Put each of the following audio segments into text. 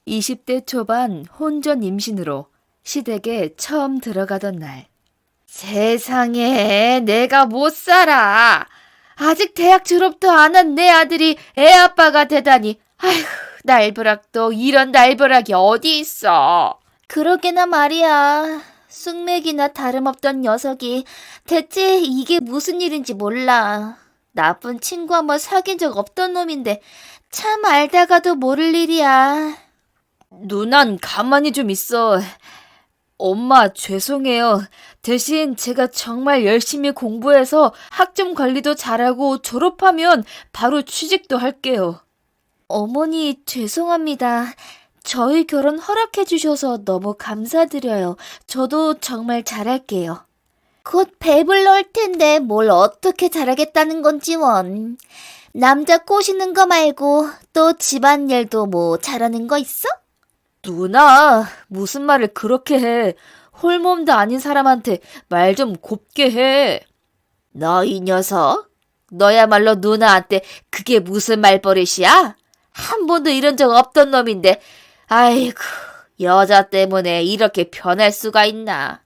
20대 초반 혼전 임신으로 시댁에 처음 들어가던 날. 세상에, 내가 못 살아. 아직 대학 졸업도 안 한 내 아들이 애 아빠가 되다니. 아휴, 날벼락도 이런 날벼락이 어디 있어. 그러게나 말이야. 쑥맥이나 다름없던 녀석이 대체 이게 무슨 일인지 몰라. 나쁜 친구 한번 사귄 적 없던 놈인데 참 알다가도 모를 일이야. 누난 가만히 좀 있어. 엄마, 죄송해요. 대신 제가 정말 열심히 공부해서 학점 관리도 잘하고 졸업하면 바로 취직도 할게요. 어머니 죄송합니다. 저희 결혼 허락해 주셔서 너무 감사드려요. 저도 정말 잘할게요. 곧 배불 넣을 텐데 뭘 어떻게 잘하겠다는 건지 원. 남자 꼬시는 거 말고 또 집안일도 뭐 잘하는 거 있어? 누나, 무슨 말을 그렇게 해. 홀몸도 아닌 사람한테 말 좀 곱게 해. 너 이 녀석, 너야말로 누나한테 그게 무슨 말버릇이야? 한 번도 이런 적 없던 놈인데, 아이고, 여자 때문에 이렇게 변할 수가 있나.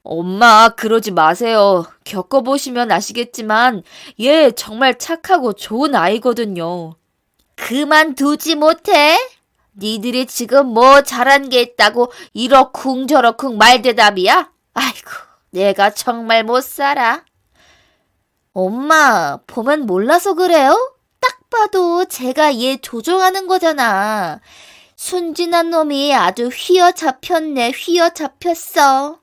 엄마, 그러지 마세요. 겪어보시면 아시겠지만 얘 정말 착하고 좋은 아이거든요. 그만두지 못해? 니들이 지금 뭐 잘한 게 있다고 이러쿵저러쿵 말대답이야? 아이고, 내가 정말 못 살아. 엄마, 보면 몰라서 그래요? 딱 봐도 제가 얘 조종하는 거잖아. 순진한 놈이 아주 휘어잡혔네, 휘어잡혔어.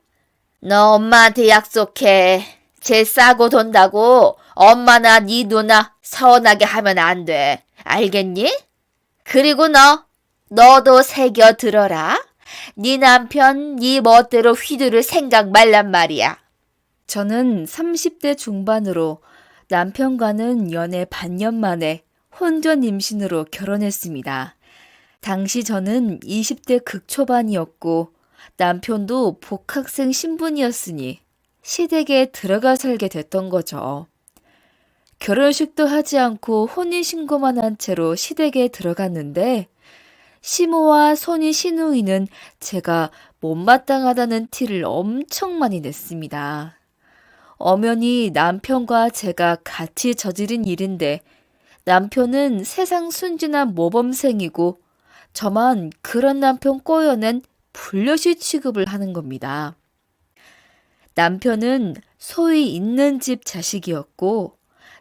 너 엄마한테 약속해. 쟤 싸고 돈다고 엄마나 네 누나 서운하게 하면 안 돼. 알겠니? 그리고 너도 새겨 들어라. 네 남편 네 멋대로 휘두를 생각 말란 말이야. 저는 30대 중반으로 남편과는 연애 반년 만에 혼전 임신으로 결혼했습니다. 당시 저는 20대 극초반이었고 남편도 복학생 신분이었으니 시댁에 들어가 살게 됐던 거죠. 결혼식도 하지 않고 혼인신고만 한 채로 시댁에 들어갔는데 시모와 손이 시누이는 제가 못마땅하다는 티를 엄청 많이 냈습니다. 엄연히 남편과 제가 같이 저지른 일인데 남편은 세상 순진한 모범생이고 저만 그런 남편 꼬여낸 불려시 취급을 하는 겁니다. 남편은 소위 있는 집 자식이었고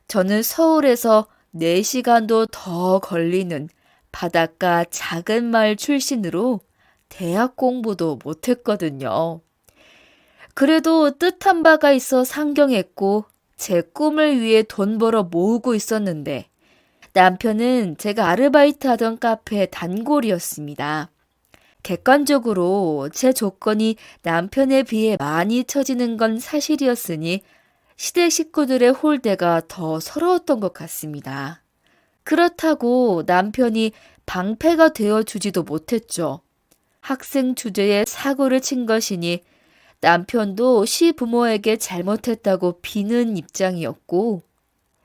저는 서울에서 4시간도 더 걸리는 바닷가 작은 마을 출신으로 대학 공부도 못했거든요. 그래도 뜻한 바가 있어 상경했고 제 꿈을 위해 돈 벌어 모으고 있었는데 남편은 제가 아르바이트 하던 카페 단골이었습니다. 객관적으로 제 조건이 남편에 비해 많이 처지는 건 사실이었으니 시댁 식구들의 홀대가 더 서러웠던 것 같습니다. 그렇다고 남편이 방패가 되어주지도 못했죠. 학생 주제에 사고를 친 것이니 남편도 시부모에게 잘못했다고 비는 입장이었고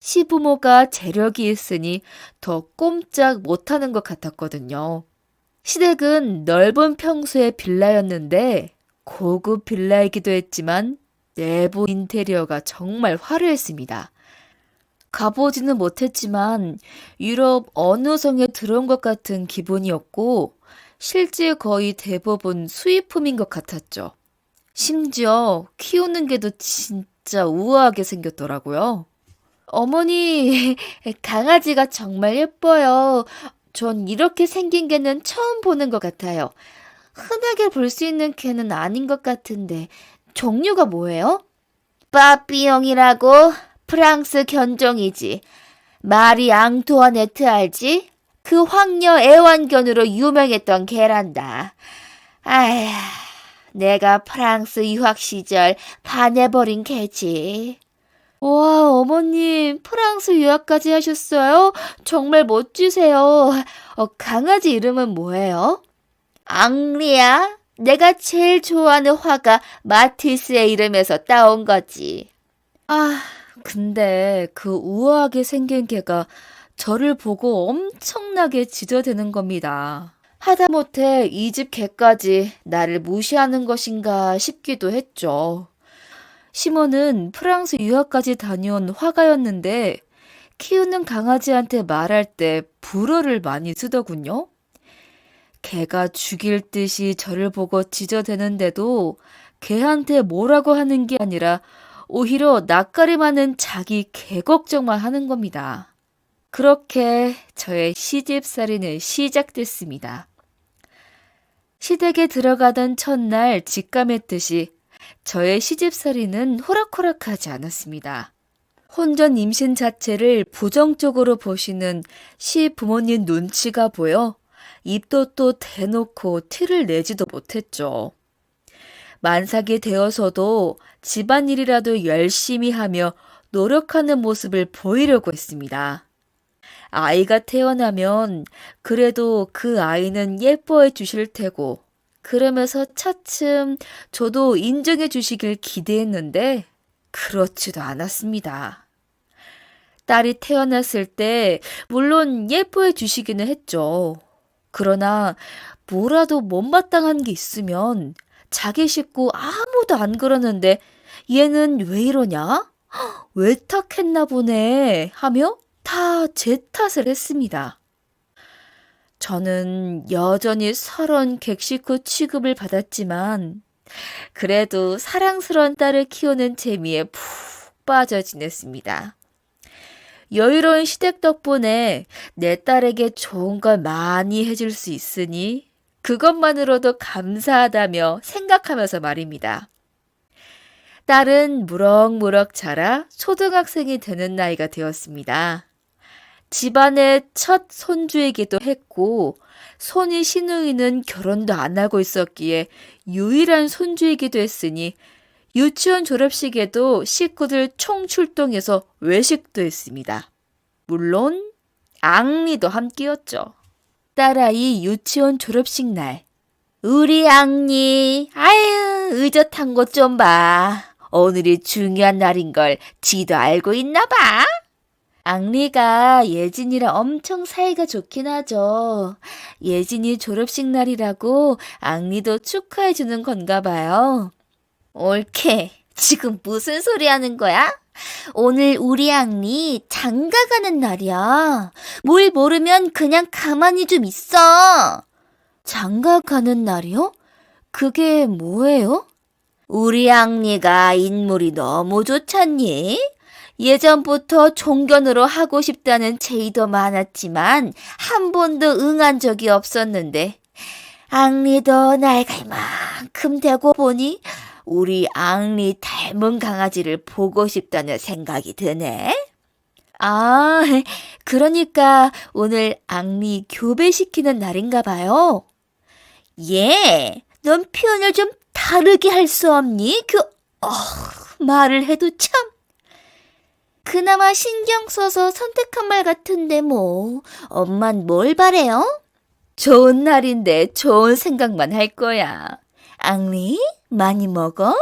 시부모가 재력이 있으니 더 꼼짝 못하는 것 같았거든요. 시댁은 넓은 평수의 빌라였는데 고급 빌라이기도 했지만 내부 인테리어가 정말 화려했습니다. 가보지는 못했지만 유럽 어느 성에 들어온 것 같은 기분이었고 실제 거의 대부분 수입품인 것 같았죠. 심지어 키우는 게도 진짜 우아하게 생겼더라고요. 어머니, 강아지가 정말 예뻐요. 전 이렇게 생긴 개는 처음 보는 것 같아요. 흔하게 볼 수 있는 개는 아닌 것 같은데 종류가 뭐예요? 빠삐용이라고 프랑스 견종이지. 마리 앙투아네트 알지? 그 황녀 애완견으로 유명했던 개란다. 아휴, 내가 프랑스 유학 시절 반해버린 개지. 와, 어머님, 프랑스 유학까지 하셨어요? 정말 멋지세요. 강아지 이름은 뭐예요? 앙리야. 내가 제일 좋아하는 화가 마티스의 이름에서 따온 거지. 아, 근데 그 우아하게 생긴 개가 저를 보고 엄청나게 짖어대는 겁니다. 하다못해 이 집 개까지 나를 무시하는 것인가 싶기도 했죠. 시몬은 프랑스 유학까지 다녀온 화가였는데 키우는 강아지한테 말할 때 불어를 많이 쓰더군요. 개가 죽일 듯이 저를 보고 짖어대는데도 개한테 뭐라고 하는 게 아니라 오히려 낯가림하는 자기 개 걱정만 하는 겁니다. 그렇게 저의 시집살이는 시작됐습니다. 시댁에 들어가던 첫날 직감했듯이 저의 시집살이는 호락호락하지 않았습니다. 혼전 임신 자체를 부정적으로 보시는 시부모님 눈치가 보여 입도 또 대놓고 티를 내지도 못했죠. 만삭이 되어서도 집안일이라도 열심히 하며 노력하는 모습을 보이려고 했습니다. 아이가 태어나면 그래도 그 아이는 예뻐해 주실 테고 그러면서 차츰 저도 인정해 주시길 기대했는데 그렇지도 않았습니다. 딸이 태어났을 때 물론 예뻐해 주시기는 했죠. 그러나 뭐라도 못마땅한 게 있으면 자기 식구 아무도 안 그러는데 얘는 왜 이러냐? 외탁했나 보네 하며 다 제 탓을 했습니다. 저는 여전히 서러운 객식후 취급을 받았지만 그래도 사랑스러운 딸을 키우는 재미에 푹 빠져 지냈습니다. 여유로운 시댁 덕분에 내 딸에게 좋은 걸 많이 해줄 수 있으니 그것만으로도 감사하다며 생각하면서 말입니다. 딸은 무럭무럭 자라 초등학생이 되는 나이가 되었습니다. 집안의 첫 손주이기도 했고 손이 시누이는 결혼도 안 하고 있었기에 유일한 손주이기도 했으니 유치원 졸업식에도 식구들 총출동해서 외식도 했습니다. 물론 앙리도 함께였죠. 딸아이 유치원 졸업식 날 우리 앙리 아유 의젓한 것 좀 봐. 오늘이 중요한 날인 걸 지도 알고 있나 봐. 앙리가 예진이랑 엄청 사이가 좋긴 하죠. 예진이 졸업식 날이라고 앙리도 축하해 주는 건가 봐요. 옳게. 지금 무슨 소리 하는 거야? 오늘 우리 앙리 장가 가는 날이야. 뭘 모르면 그냥 가만히 좀 있어. 장가 가는 날이요? 그게 뭐예요? 우리 앙리가 인물이 너무 좋잖니? 예전부터 종견으로 하고 싶다는 제의도 많았지만 한 번도 응한 적이 없었는데 앙리도 나이가 이만큼 되고 보니 우리 앙리 닮은 강아지를 보고 싶다는 생각이 드네. 아, 그러니까 오늘 앙리 교배시키는 날인가 봐요. 예, 넌 표현을 좀 다르게 할 수 없니? 말을 해도 참. 그나마 신경 써서 선택한 말 같은데 뭐. 엄만 뭘 바래요? 좋은 날인데 좋은 생각만 할 거야. 앙리, 많이 먹어?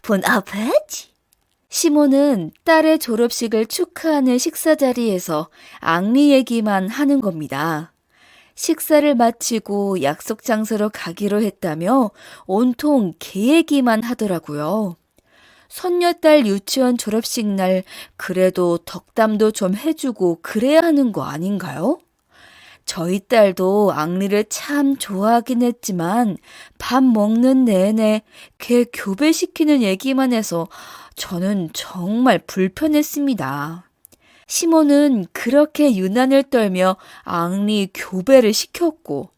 본 아프지? 시몬은 딸의 졸업식을 축하하는 식사 자리에서 앙리 얘기만 하는 겁니다. 식사를 마치고 약속 장소로 가기로 했다며 온통 개 얘기만 하더라고요. 손녀딸 유치원 졸업식 날 그래도 덕담도 좀 해주고 그래야 하는 거 아닌가요? 저희 딸도 앙리를 참 좋아하긴 했지만 밥 먹는 내내 걔 교배시키는 얘기만 해서 저는 정말 불편했습니다. 시모는 그렇게 유난을 떨며 앙리 교배를 시켰고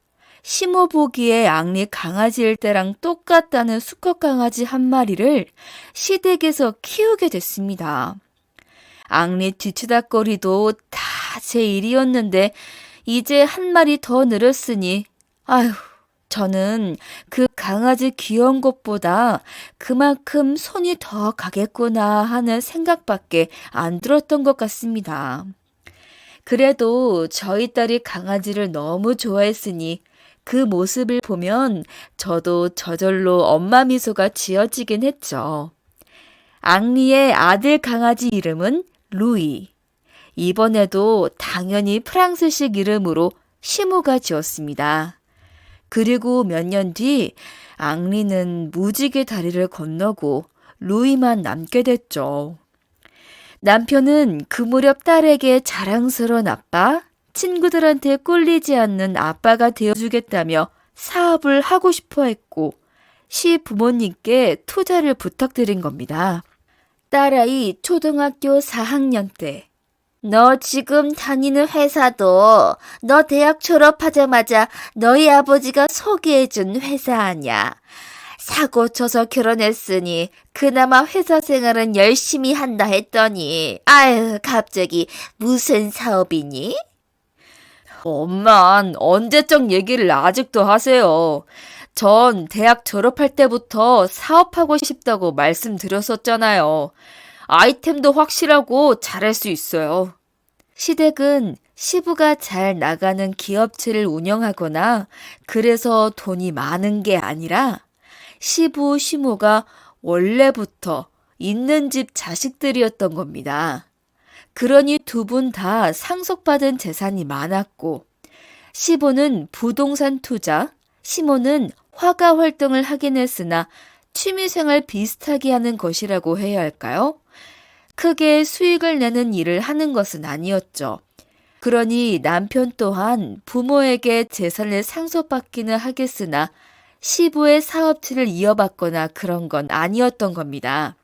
시모 보기에 앙리 강아지일 때랑 똑같다는 수컷 강아지 한 마리를 시댁에서 키우게 됐습니다. 앙리 뒤치다거리도 다 제 일이었는데 이제 한 마리 더 늘었으니 아휴 저는 그 강아지 귀여운 것보다 그만큼 손이 더 가겠구나 하는 생각밖에 안 들었던 것 같습니다. 그래도 저희 딸이 강아지를 너무 좋아했으니 그 모습을 보면 저도 저절로 엄마 미소가 지어지긴 했죠. 앙리의 아들 강아지 이름은 루이. 이번에도 당연히 프랑스식 이름으로 시모가 지었습니다. 그리고 몇 년 뒤 앙리는 무지개 다리를 건너고 루이만 남게 됐죠. 남편은 그 무렵 딸에게 자랑스러운 아빠, 친구들한테 꿀리지 않는 아빠가 되어주겠다며 사업을 하고 싶어 했고 시부모님께 투자를 부탁드린 겁니다. 딸아이 초등학교 4학년 때 너 지금 다니는 회사도 너 대학 졸업하자마자 너희 아버지가 소개해준 회사 아냐. 사고 쳐서 결혼했으니 그나마 회사 생활은 열심히 한다 했더니 아유 갑자기 무슨 사업이니? 엄만 언제적 얘기를 아직도 하세요. 전 대학 졸업할 때부터 사업하고 싶다고 말씀드렸었잖아요. 아이템도 확실하고 잘할 수 있어요. 시댁은 시부가 잘 나가는 기업체를 운영하거나 그래서 돈이 많은 게 아니라 시부, 시모가 원래부터 있는 집 자식들이었던 겁니다. 그러니 두 분 다 상속받은 재산이 많았고 시부는 부동산 투자, 시모는 화가 활동을 하긴 했으나 취미생활 비슷하게 하는 것이라고 해야 할까요? 크게 수익을 내는 일을 하는 것은 아니었죠. 그러니 남편 또한 부모에게 재산을 상속받기는 하겠으나 시부의 사업체를 이어받거나 그런 건 아니었던 겁니다.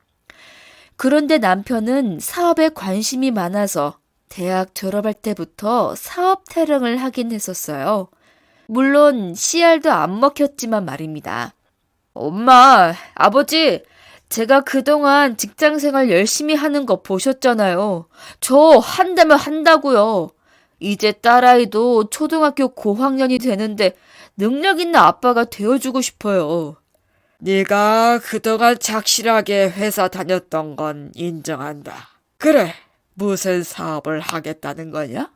그런데 남편은 사업에 관심이 많아서 대학 졸업할 때부터 사업 타령을 하긴 했었어요. 물론 씨알도 안 먹혔지만 말입니다. 엄마, 아버지, 제가 그동안 직장생활 열심히 하는 거 보셨잖아요. 저 한다면 한다고요. 이제 딸아이도 초등학교 고학년이 되는데 능력 있는 아빠가 되어주고 싶어요. 네가 그동안 착실하게 회사 다녔던 건 인정한다. 그래, 무슨 사업을 하겠다는 거냐?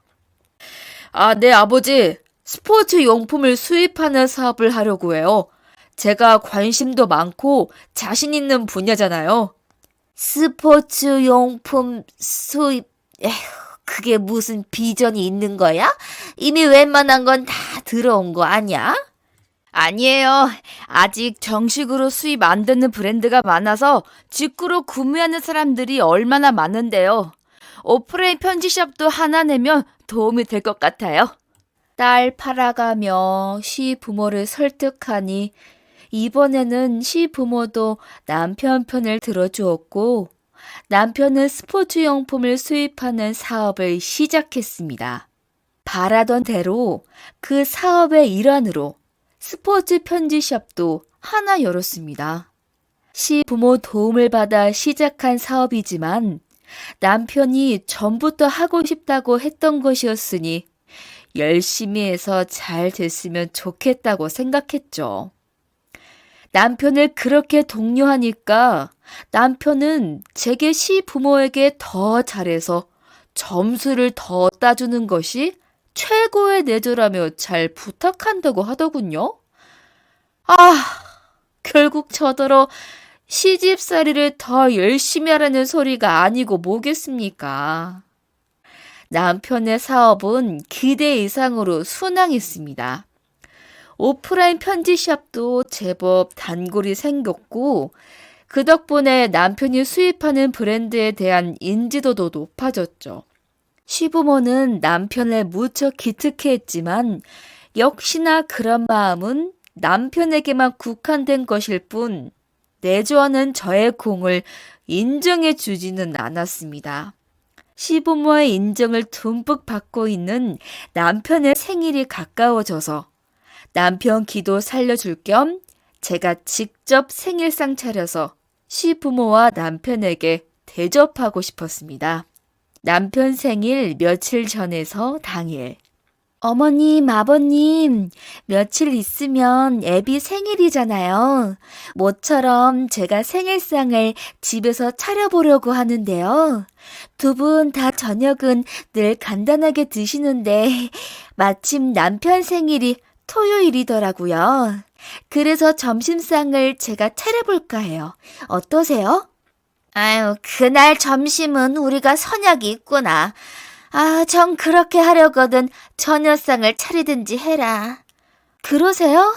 네, 아버지. 스포츠 용품을 수입하는 사업을 하려고 해요. 제가 관심도 많고 자신 있는 분야잖아요. 스포츠 용품 수입, 그게 무슨 비전이 있는 거야? 이미 웬만한 건 다 들어온 거 아니야? 아니에요. 아직 정식으로 수입 안 되는 브랜드가 많아서 직구로 구매하는 사람들이 얼마나 많은데요. 오프라인 편지샵도 하나 내면 도움이 될 것 같아요. 딸 팔아가며 시부모를 설득하니 이번에는 시부모도 남편 편을 들어주었고 남편은 스포츠 용품을 수입하는 사업을 시작했습니다. 바라던 대로 그 사업의 일환으로 스포츠 편지샵도 하나 열었습니다. 시부모 도움을 받아 시작한 사업이지만 남편이 전부터 하고 싶다고 했던 것이었으니 열심히 해서 잘 됐으면 좋겠다고 생각했죠. 남편을 그렇게 독려하니까 남편은 제게 시부모에게 더 잘해서 점수를 더 따주는 것이 최고의 내조라며 잘 부탁한다고 하더군요. 결국 저더러 시집살이를 더 열심히 하라는 소리가 아니고 뭐겠습니까? 남편의 사업은 기대 이상으로 순항했습니다. 오프라인 편지샵도 제법 단골이 생겼고 그 덕분에 남편이 수입하는 브랜드에 대한 인지도도 높아졌죠. 시부모는 남편을 무척 기특해했지만 역시나 그런 마음은 남편에게만 국한된 것일 뿐 내조하는 저의 공을 인정해 주지는 않았습니다. 시부모의 인정을 듬뿍 받고 있는 남편의 생일이 가까워져서 남편 기도 살려줄 겸 제가 직접 생일상 차려서 시부모와 남편에게 대접하고 싶었습니다. 남편 생일 며칠 전에서 당일. 어머님, 아버님, 며칠 있으면 애비 생일이잖아요. 모처럼 제가 생일상을 집에서 차려보려고 하는데요. 두 분 다 저녁은 늘 간단하게 드시는데 마침 남편 생일이 토요일이더라고요. 그래서 점심상을 제가 차려볼까 해요. 어떠세요? 아유, 그날 점심은 우리가 선약이 있구나. 전 그렇게 하려거든 저녁상을 차리든지 해라. 그러세요?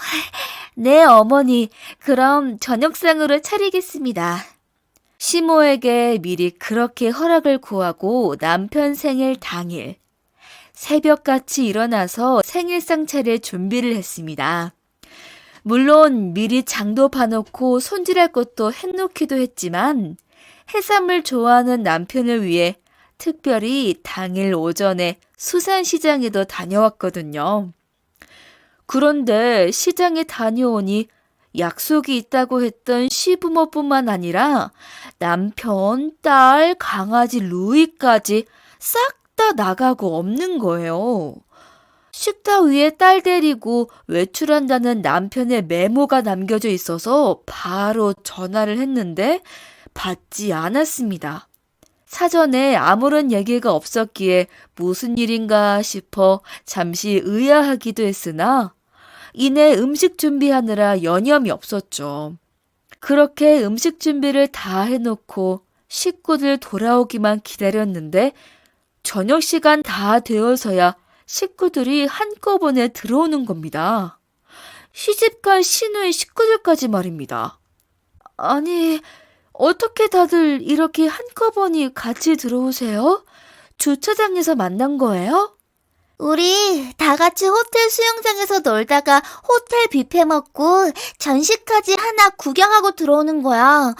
네, 어머니. 그럼 저녁상으로 차리겠습니다. 시모에게 미리 그렇게 허락을 구하고 남편 생일 당일 새벽같이 일어나서 생일상 차릴 준비를 했습니다. 물론 미리 장도 봐놓고 손질할 것도 해놓기도 했지만 해산물 좋아하는 남편을 위해 특별히 당일 오전에 수산시장에도 다녀왔거든요. 그런데 시장에 다녀오니 약속이 있다고 했던 시부모뿐만 아니라 남편, 딸, 강아지 루이까지 싹 다 나가고 없는 거예요. 식탁 위에 딸 데리고 외출한다는 남편의 메모가 남겨져 있어서 바로 전화를 했는데 받지 않았습니다. 사전에 아무런 얘기가 없었기에 무슨 일인가 싶어 잠시 의아하기도 했으나 이내 음식 준비하느라 여념이 없었죠. 그렇게 음식 준비를 다 해놓고 식구들 돌아오기만 기다렸는데 저녁 시간 다 되어서야 식구들이 한꺼번에 들어오는 겁니다. 시집간 시누이 식구들까지 말입니다. 아니, 어떻게 다들 이렇게 한꺼번에 같이 들어오세요? 주차장에서 만난 거예요? 우리 다 같이 호텔 수영장에서 놀다가 호텔 뷔페 먹고 전시까지 하나 구경하고 들어오는 거야.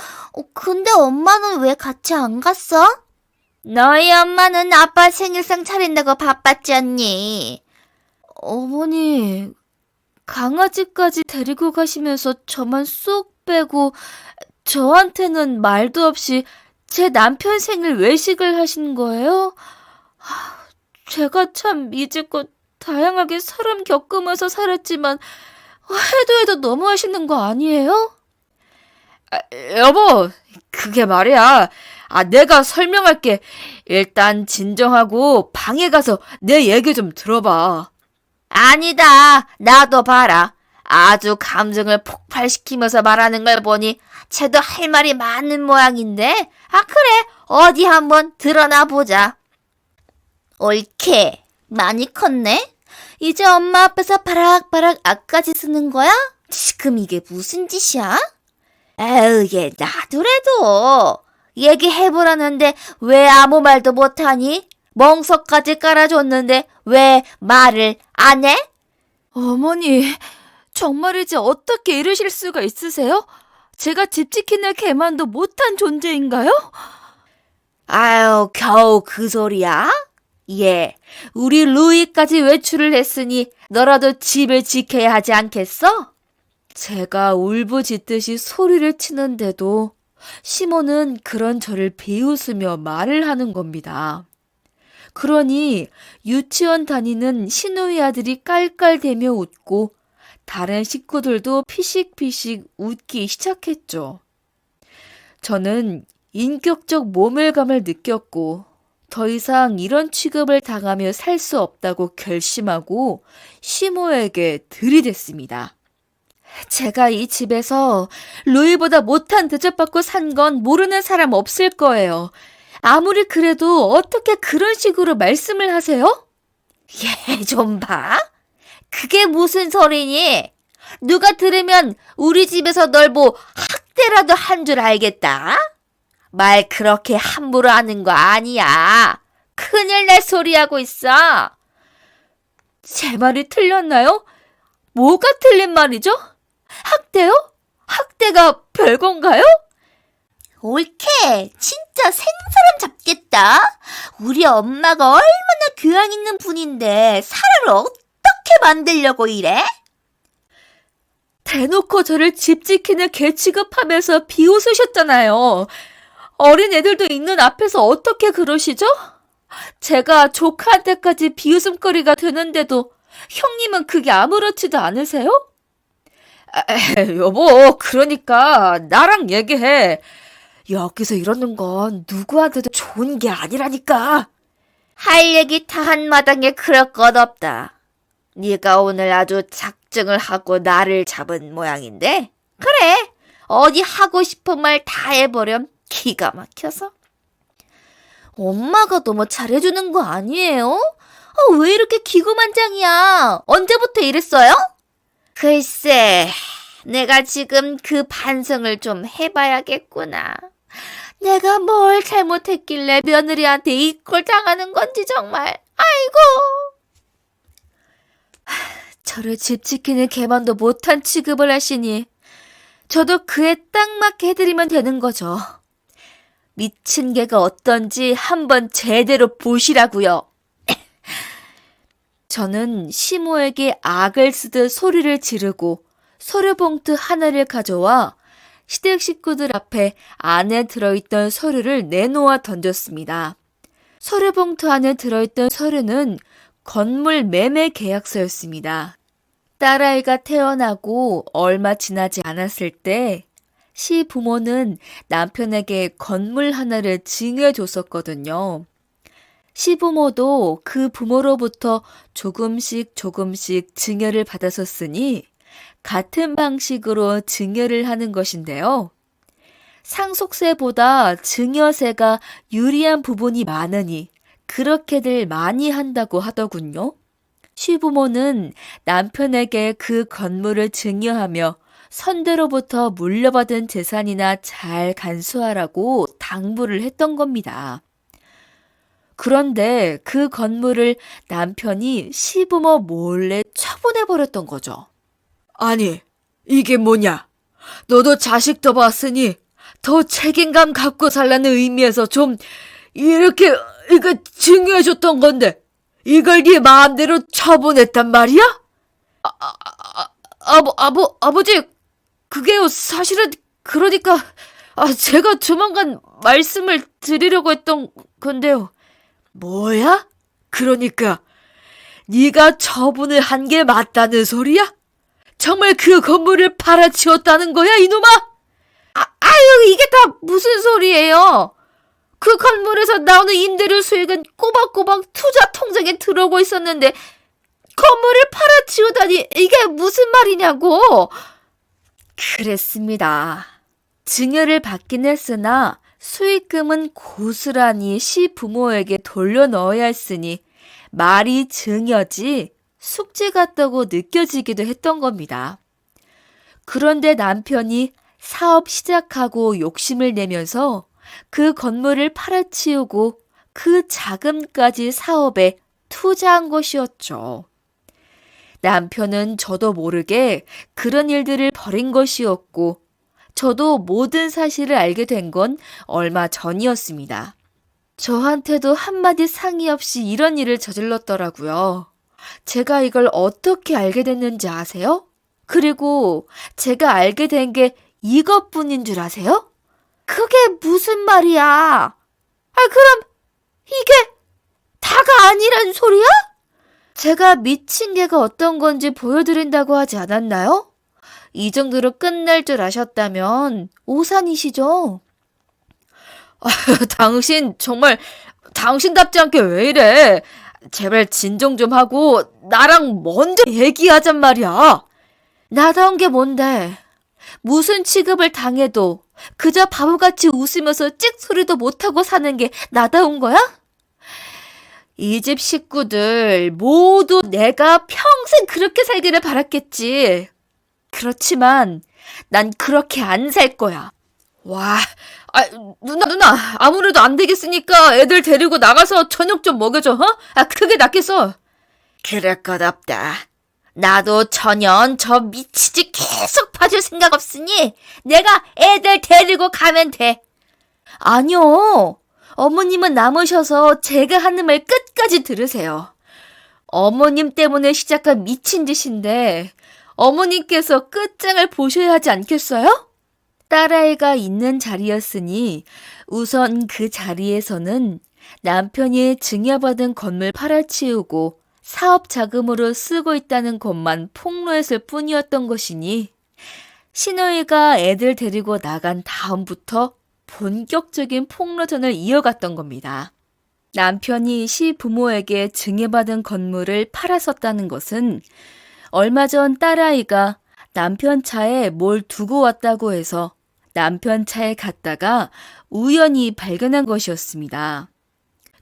근데 엄마는 왜 같이 안 갔어? 너희 엄마는 아빠 생일상 차린다고 바빴지 않니? 어머니, 강아지까지 데리고 가시면서 저만 쏙 빼고 저한테는 말도 없이 제 남편 생일 외식을 하신 거예요? 제가 참 이제껏 다양하게 사람 겪으면서 살았지만 해도 너무하시는 거 아니에요? 여보, 그게 말이야. 내가 설명할게. 일단 진정하고 방에 가서 내 얘기 좀 들어봐. 아니다. 나도 봐라. 아주 감정을 폭발시키면서 말하는 걸 보니 쟤도 할 말이 많은 모양인데. 그래. 어디 한번 드러나 보자. 옳게. 많이 컸네? 이제 엄마 앞에서 바락바락 악까지 쓰는 거야? 지금 이게 무슨 짓이야? 에휴, 얘 나도래도. 얘기해보라는데 왜 아무 말도 못하니? 멍석까지 깔아줬는데 왜 말을 안 해? 어머니, 정말이지 어떻게 이러실 수가 있으세요? 제가 집 지키는 개만도 못한 존재인가요? 아유, 겨우 그 소리야? 예, 우리 루이까지 외출을 했으니 너라도 집을 지켜야 하지 않겠어? 제가 울부짖듯이 소리를 치는데도 시모는 그런 저를 비웃으며 말을 하는 겁니다. 그러니 유치원 다니는 시누이 아들이 깔깔대며 웃고 다른 식구들도 피식피식 웃기 시작했죠. 저는 인격적 모멸감을 느꼈고 더 이상 이런 취급을 당하며 살 수 없다고 결심하고 시모에게 들이댔습니다. 제가 이 집에서 루이보다 못한 대접받고 산 건 모르는 사람 없을 거예요. 아무리 그래도 어떻게 그런 식으로 말씀을 하세요? 얘 좀 봐. 그게 무슨 소리니? 누가 들으면 우리 집에서 널 뭐 학대라도 한 줄 알겠다? 말 그렇게 함부로 하는 거 아니야. 큰일 날 소리하고 있어. 제 말이 틀렸나요? 뭐가 틀린 말이죠? 학대요? 학대가 별건가요? 옳게. 진짜 생사람 잡겠다. 우리 엄마가 얼마나 교양 있는 분인데 사람을 어떻게 만들려고 이래? 대놓고 저를 집 지키는 개 취급하면서 비웃으셨잖아요. 어린 애들도 있는 앞에서 어떻게 그러시죠? 제가 조카한테까지 비웃음거리가 되는데도 형님은 그게 아무렇지도 않으세요? 여보, 그러니까 나랑 얘기해. 여기서 이러는 건 누구한테도 좋은 게 아니라니까. 할 얘기 다 한마당에 그럴 것 없다. 네가 오늘 아주 작정을 하고 나를 잡은 모양인데. 그래, 어디 하고 싶은 말 다 해버렴. 기가 막혀서. 엄마가 너무 잘해주는 거 아니에요? 왜 이렇게 기고만장이야? 언제부터 이랬어요? 글쎄, 내가 지금 그 반성을 좀 해봐야겠구나. 내가 뭘 잘못했길래 며느리한테 이 꼴 당하는 건지 정말. 아이고. 저를 집 지키는 개만도 못한 취급을 하시니 저도 그에 딱 맞게 해드리면 되는 거죠. 미친 개가 어떤지 한번 제대로 보시라고요. 저는 시모에게 악을 쓰듯 소리를 지르고 서류봉투 하나를 가져와 시댁 식구들 앞에 안에 들어있던 서류를 내놓아 던졌습니다. 서류봉투 안에 들어있던 서류는 건물 매매 계약서였습니다. 딸아이가 태어나고 얼마 지나지 않았을 때 시부모는 남편에게 건물 하나를 증여해줬었거든요. 시부모도 그 부모로부터 조금씩 증여를 받았었으니 같은 방식으로 증여를 하는 것인데요. 상속세보다 증여세가 유리한 부분이 많으니 그렇게들 많이 한다고 하더군요. 시부모는 남편에게 그 건물을 증여하며 선대로부터 물려받은 재산이나 잘 간수하라고 당부를 했던 겁니다. 그런데 그 건물을 남편이 시부모 몰래 처분해버렸던 거죠. 아니, 이게 뭐냐? 너도 자식 더 봤으니 더 책임감 갖고 살라는 의미에서 좀 이렇게 이거 증여해줬던 건데 이걸 네 마음대로 처분했단 말이야? 아버지, 그게요, 사실은, 그러니까, 제가 조만간 말씀을 드리려고 했던 건데요. 뭐야? 그러니까, 네가 처분을 한 게 맞다는 소리야? 정말 그 건물을 팔아치웠다는 거야, 이놈아? 아유, 이게 다 무슨 소리예요? 그 건물에서 나오는 임대료 수익은 꼬박꼬박 투자 통장에 들어오고 있었는데 건물을 팔아치우다니 이게 무슨 말이냐고. 그랬습니다. 증여를 받긴 했으나 수익금은 고스란히 시부모에게 돌려넣어야 했으니 말이 증여지 숙제 같다고 느껴지기도 했던 겁니다. 그런데 남편이 사업 시작하고 욕심을 내면서 그 건물을 팔아치우고 그 자금까지 사업에 투자한 것이었죠. 남편은 저도 모르게 그런 일들을 벌인 것이었고 저도 모든 사실을 알게 된 건 얼마 전이었습니다. 저한테도 한마디 상의 없이 이런 일을 저질렀더라고요. 제가 이걸 어떻게 알게 됐는지 아세요? 그리고 제가 알게 된 게 이것뿐인 줄 아세요? 그게 무슨 말이야? 그럼 이게 다가 아니란 소리야? 제가 미친 개가 어떤 건지 보여드린다고 하지 않았나요? 이 정도로 끝날 줄 아셨다면 오산이시죠? 당신 정말 당신답지 않게 왜 이래? 제발 진정 좀 하고 나랑 먼저 얘기하잔 말이야. 나다운 게 뭔데? 무슨 취급을 당해도 그저 바보같이 웃으면서 찍소리도 못하고 사는 게 나다운 거야? 이 집 식구들 모두 내가 평생 그렇게 살기를 바랐겠지. 그렇지만 난 그렇게 안 살 거야. 와, 누나, 아무래도 안 되겠으니까 애들 데리고 나가서 저녁 좀 먹여줘, 그게 낫겠어. 그럴 것 없다. 나도 전혀 저 미치지 계속 봐줄 생각 없으니 내가 애들 데리고 가면 돼. 아니요. 어머님은 남으셔서 제가 하는 말 끝까지 들으세요. 어머님 때문에 시작한 미친 짓인데 어머님께서 끝장을 보셔야 하지 않겠어요? 딸아이가 있는 자리였으니 우선 그 자리에서는 남편이 증여받은 건물 팔아치우고 사업 자금으로 쓰고 있다는 것만 폭로했을 뿐이었던 것이니 시누이가 애들 데리고 나간 다음부터 본격적인 폭로전을 이어갔던 겁니다. 남편이 시부모에게 증여받은 건물을 팔았었다는 것은 얼마 전 딸아이가 남편 차에 뭘 두고 왔다고 해서 남편 차에 갔다가 우연히 발견한 것이었습니다.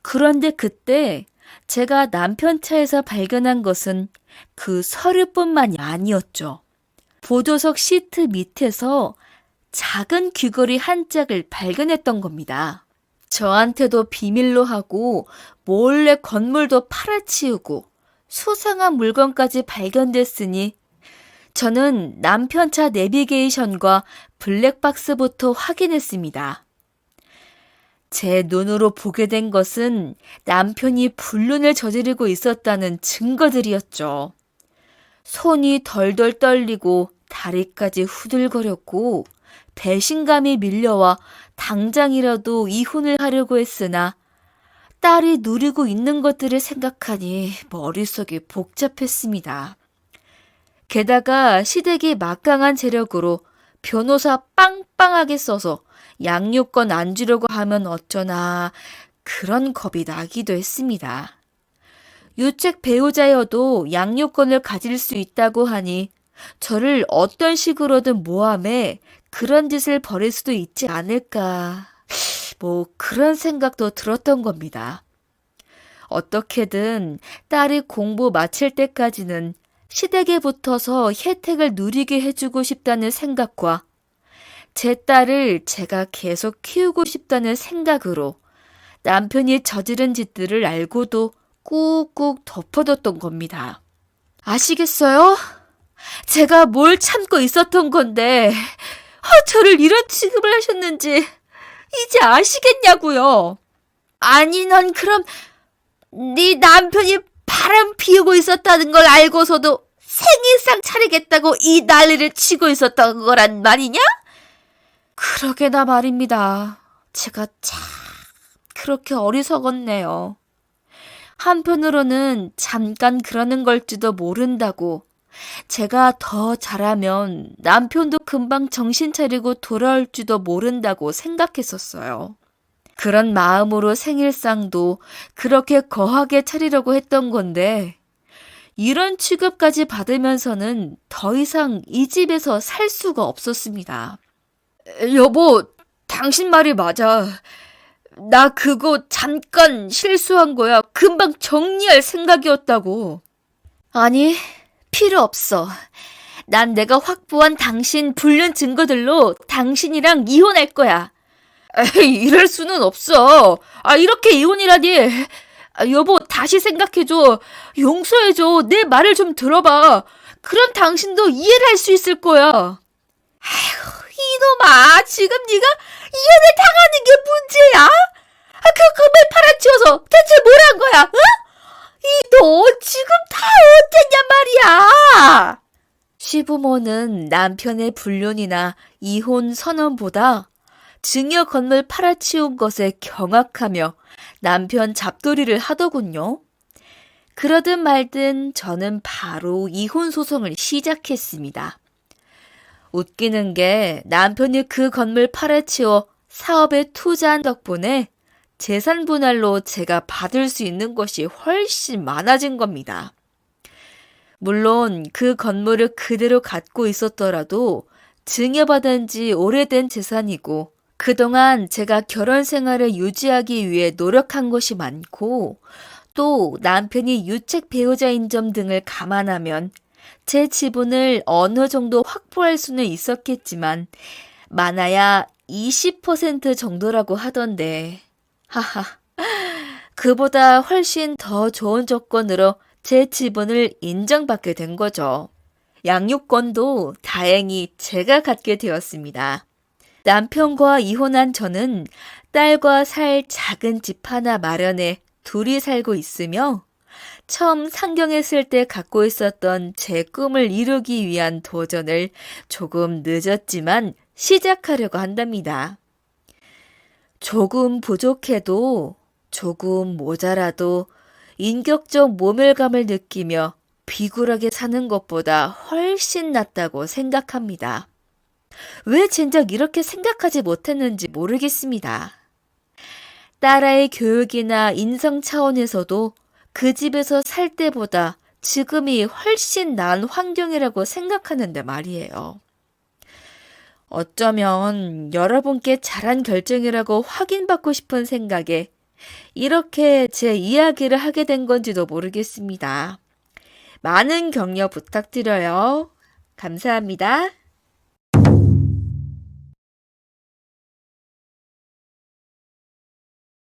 그런데 그때 제가 남편 차에서 발견한 것은 그 서류뿐만이 아니었죠. 보조석 시트 밑에서 작은 귀걸이 한 짝을 발견했던 겁니다. 저한테도 비밀로 하고 몰래 건물도 팔아치우고 수상한 물건까지 발견됐으니 저는 남편 차 내비게이션과 블랙박스부터 확인했습니다. 제 눈으로 보게 된 것은 남편이 불륜을 저지르고 있었다는 증거들이었죠. 손이 덜덜 떨리고 다리까지 후들거렸고 배신감이 밀려와 당장이라도 이혼을 하려고 했으나 딸이 누리고 있는 것들을 생각하니 머릿속이 복잡했습니다. 게다가 시댁이 막강한 재력으로 변호사 빵빵하게 써서 양육권 안 주려고 하면 어쩌나 그런 겁이 나기도 했습니다. 유책 배우자여도 양육권을 가질 수 있다고 하니 저를 어떤 식으로든 모함해 그런 짓을 벌일 수도 있지 않을까. 그런 생각도 들었던 겁니다. 어떻게든 딸이 공부 마칠 때까지는 시댁에 붙어서 혜택을 누리게 해주고 싶다는 생각과 제 딸을 제가 계속 키우고 싶다는 생각으로 남편이 저지른 짓들을 알고도 꾹꾹 덮어뒀던 겁니다. 아시겠어요? 제가 뭘 참고 있었던 건데 저를 이런 취급을 하셨는지 이제 아시겠냐고요. 아니 넌 그럼 네 남편이 바람 피우고 있었다는 걸 알고서도 생일상 차리겠다고 이 난리를 치고 있었던 거란 말이냐? 그러게나 말입니다. 제가 참 그렇게 어리석었네요. 한편으로는 잠깐 그러는 걸지도 모른다고 제가 더 잘하면 남편도 금방 정신 차리고 돌아올지도 모른다고 생각했었어요. 그런 마음으로 생일상도 그렇게 거하게 차리려고 했던 건데 이런 취급까지 받으면서는 더 이상 이 집에서 살 수가 없었습니다. 여보, 당신 말이 맞아. 나 그거 잠깐 실수한 거야. 금방 정리할 생각이었다고. 아니, 필요 없어. 난 내가 확보한 당신 불륜 증거들로 당신이랑 이혼할 거야. 에이, 이럴 수는 없어. 이렇게 이혼이라니. 여보, 다시 생각해줘. 용서해줘. 내 말을 좀 들어봐. 그럼 당신도 이해를 할 수 있을 거야. 아휴, 이놈아. 지금 네가 이혼을 당하는 게 문제야? 그 금을 팔아치워서 대체 뭘 한 거야? 응? 너 지금 다 어땠냐 말이야. 시부모는 남편의 불륜이나 이혼 선언보다 증여 건물 팔아치운 것에 경악하며 남편 잡돌이를 하더군요. 그러든 말든 저는 바로 이혼 소송을 시작했습니다. 웃기는 게 남편이 그 건물 팔아치워 사업에 투자한 덕분에 재산 분할로 제가 받을 수 있는 것이 훨씬 많아진 겁니다. 물론 그 건물을 그대로 갖고 있었더라도 증여받은 지 오래된 재산이고 그동안 제가 결혼 생활을 유지하기 위해 노력한 것이 많고 또 남편이 유책 배우자인 점 등을 감안하면 제 지분을 어느 정도 확보할 수는 있었겠지만 많아야 20% 정도라고 하던데 하하, 그보다 훨씬 더 좋은 조건으로 제 지분을 인정받게 된 거죠. 양육권도 다행히 제가 갖게 되었습니다. 남편과 이혼한 저는 딸과 살 작은 집 하나 마련해 둘이 살고 있으며 처음 상경했을 때 갖고 있었던 제 꿈을 이루기 위한 도전을 조금 늦었지만 시작하려고 한답니다. 조금 부족해도 조금 모자라도 인격적 모멸감을 느끼며 비굴하게 사는 것보다 훨씬 낫다고 생각합니다. 왜 진작 이렇게 생각하지 못했는지 모르겠습니다. 딸아이 교육이나 인성 차원에서도 그 집에서 살 때보다 지금이 훨씬 나은 환경이라고 생각하는데 말이에요. 어쩌면 여러분께 잘한 결정이라고 확인받고 싶은 생각에 이렇게 제 이야기를 하게 된 건지도 모르겠습니다. 많은 격려 부탁드려요. 감사합니다.